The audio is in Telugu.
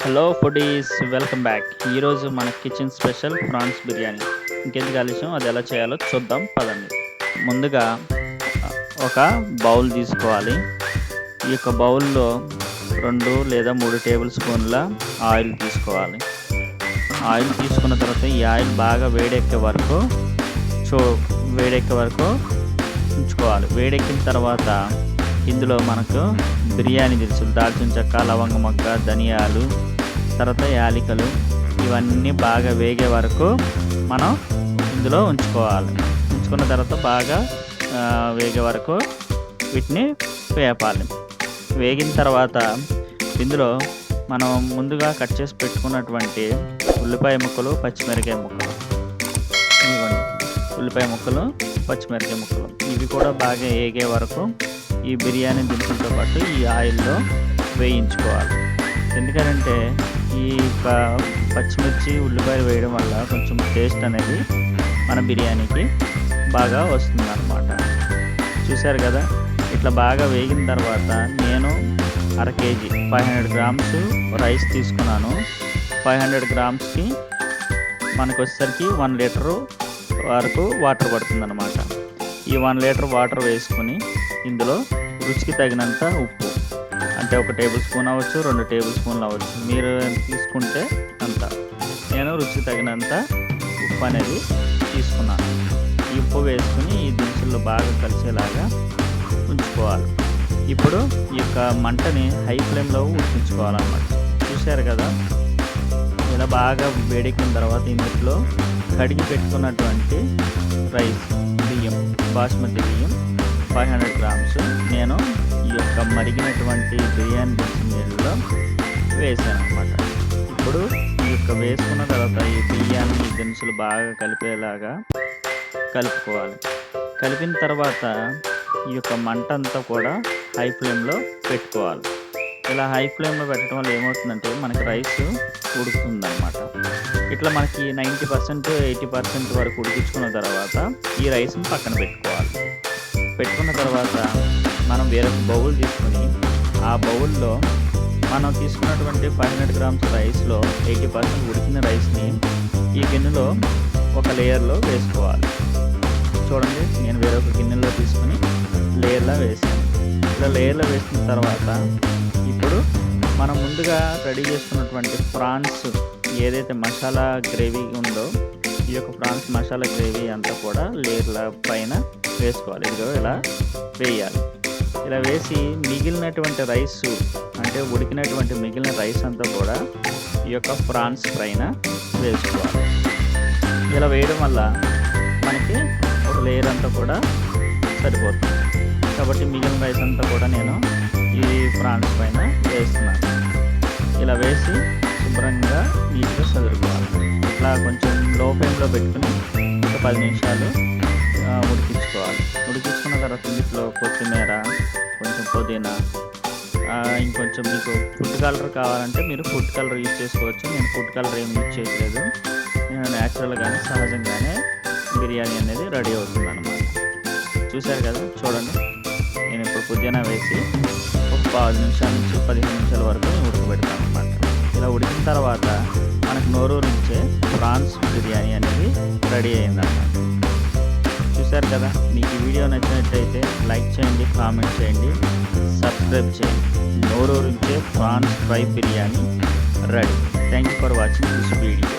Hello foodies, welcome back. ఈరోజు మన కిచెన్ స్పెషల్ ప్రాన్స్ బిర్యానీ. ఇంకెందుకు ఆలస్యం, అది ఎలా చేయాలో చూద్దాం పదండి. ముందుగా ఒక బౌల్ తీసుకోవాలి. ఈ యొక్క బౌల్లో 2 లేదా 3 టేబుల్ స్పూన్ల ఆయిల్ తీసుకోవాలి. ఆయిల్ తీసుకున్న తర్వాత ఈ ఆయిల్ బాగా వేడెక్కే వరకు ఉంచుకోవాలి. వేడెక్కిన తర్వాత ఇందులో మనకు బిర్యానీ దినుసులు, దాల్చిన చెక్క, లవంగ మొగ్గ, ధనియాలు, తర్వాత యాలకులు, ఇవన్నీ బాగా వేగే వరకు మనం ఇందులో ఉంచుకున్న తర్వాత బాగా వేగే వరకు వీటిని వేపాలి. వేగిన తర్వాత ఇందులో మనం ముందుగా కట్ చేసి పెట్టుకున్నటువంటి ఉల్లిపాయ ముక్కలు, పచ్చిమిరకాయ ముక్కలు, ఉల్లిపాయ ముక్కలు, పచ్చిమిరకాయ ముక్కలు, ఇవి కూడా బాగా వేగే వరకు ఈ బిర్యానీ దినుసులతో పాటు ఈ ఆయిల్లో వేయించుకోవాలి. ఎందుకంటే ఈ పచ్చిమిర్చి, ఉల్లిపాయలు వేయడం వల్ల కొంచెం టేస్ట్ అనేది మన బిర్యానీకి బాగా వస్తుంది అన్నమాట. చూశారు కదా, ఇట్లా బాగా వేగిన తర్వాత నేను 1/2 kg 500 grams రైస్ తీసుకున్నాను. 500 grams మనకు వచ్చేసరికి 1 లీటరు వరకు వాటర్ పడుతుంది అన్నమాట. ఈ 1 లీటర్ వాటర్ వేసుకొని ఇందులో రుచికి తగినంత ఉప్పు, అంటే 1 టేబుల్ స్పూన్ అవ్వచ్చు, 2 టేబుల్ స్పూన్లు అవ్వచ్చు, మీరు తీసుకుంటే అంత. నేను రుచికి తగినంత ఉప్పు అనేది తీసుకున్నాను. ఈ ఉప్పు వేసుకుని ఈ దినుసుల్లో బాగా కలిసేలాగా ఉంచుకోవాలి. ఇప్పుడు ఈ యొక్క మంటని హై ఫ్లేమ్లో ఉడికించుకోవాలన్నమాట. చూశారు కదా, ఇలా బాగా వేడెక్కిన తర్వాత ఇందులో కడిగి పెట్టుకున్నటువంటి రైస్, బియ్యం, బాస్మతి బియ్యం 500 grams నేను ఈ యొక్క మరిగినటువంటి బిర్యానీ దినుసు నీళ్ళలో వేసాను అన్నమాట. ఇప్పుడు ఈ యొక్క వేసుకున్న తర్వాత ఈ బియ్యాన్ని, దినుసులు బాగా కలిపేలాగా కలుపుకోవాలి. కలిపిన తర్వాత ఈ యొక్క మంట అంతా కూడా హై ఫ్లేమ్లో పెట్టుకోవాలి. ఇలా హై ఫ్లేమ్లో పెట్టడం వల్ల ఏమవుతుందంటే మనకి రైస్ ఉడుకుతుందన్నమాట. ఇట్లా మనకి 90% 80% వరకు ఉడికించుకున్న తర్వాత ఈ రైస్ని పక్కన పెట్టుకున్న తర్వాత మనం వేరొక బౌల్ తీసుకొని ఆ బౌల్లో మనం తీసుకున్నటువంటి 500 grams రైస్లో 80% ఉడికిన రైస్ని ఈ గిన్నెలో ఒక లేయర్లో వేసుకోవాలి. చూడండి, నేను వేరొక గిన్నెలో తీసుకొని లేయర్లా వేసాను. ఇలా లేయర్లో వేసిన తర్వాత ఇప్పుడు మనం ముందుగా రెడీ చేసుకున్నటువంటి ప్రాన్స్ ఏదైతే మసాలా గ్రేవీ ఉందో, ఈ యొక్క ప్రాన్స్ మసాలా గ్రేవీ అంతా కూడా లేయర్ల పైన వేసుకోవాలి. ఇదిగో ఇలా వేయాలి. ఇలా వేసి మిగిలినటువంటి రైస్, అంటే ఉడికినటువంటి మిగిలిన రైస్ అంతా కూడా ఈ యొక్క ప్రాన్స్ పైన వేసుకోవాలి. ఇలా వేయడం వల్ల మనకి ఒక లేయర్ అంతా కూడా సరిపోతుంది. కాబట్టి మిగిలిన రైస్ అంతా కూడా నేను ఈ ప్రాన్స్ పైన వేస్తున్నాను. ఇలా వేసి శుభ్రంగా నీట్గా చదువుకోవాలి. ఇట్లా కొంచెం లో ఫ్లేమ్లో పెట్టుకుని ఒక 10 నిమిషాలు ఉడికించుకోవాలి. ఉడికించుకున్న తర్వాత ఇందులో కొత్తిమీర, కొంచెం పుదీనా, ఇంకొంచెం మీకు ఫుడ్ కలర్ కావాలంటే మీరు ఫుడ్ కలర్ యూజ్ చేసుకోవచ్చు. నేను ఫుడ్ కలర్ ఏం యూజ్ చేయట్లేదు. నేను న్యాచురల్గానే, సహజంగానే బిర్యానీ అనేది రెడీ అవుతుంది అన్నమాట. చూశారు కదా, చూడండి, నేను ఇప్పుడు పుదీనా వేసి ఒక 10 నిమిషాల నుంచి 15 నిమిషాల వరకు ఉడకబెడతాను అన్నమాట. ఇలా ఉడికిన తర్వాత మనకు నోరూరించే ప్రాన్స్ బిర్యానీ అనేది రెడీ అయిందన్నమాట. చూశారు కదా, మీకు ఈ వీడియో నచ్చినట్లయితే లైక్ చేయండి, కామెంట్ చేయండి, సబ్స్క్రైబ్ చేయండి. నోరూరించే prawns fry biryani ready. Thank you for watching this video.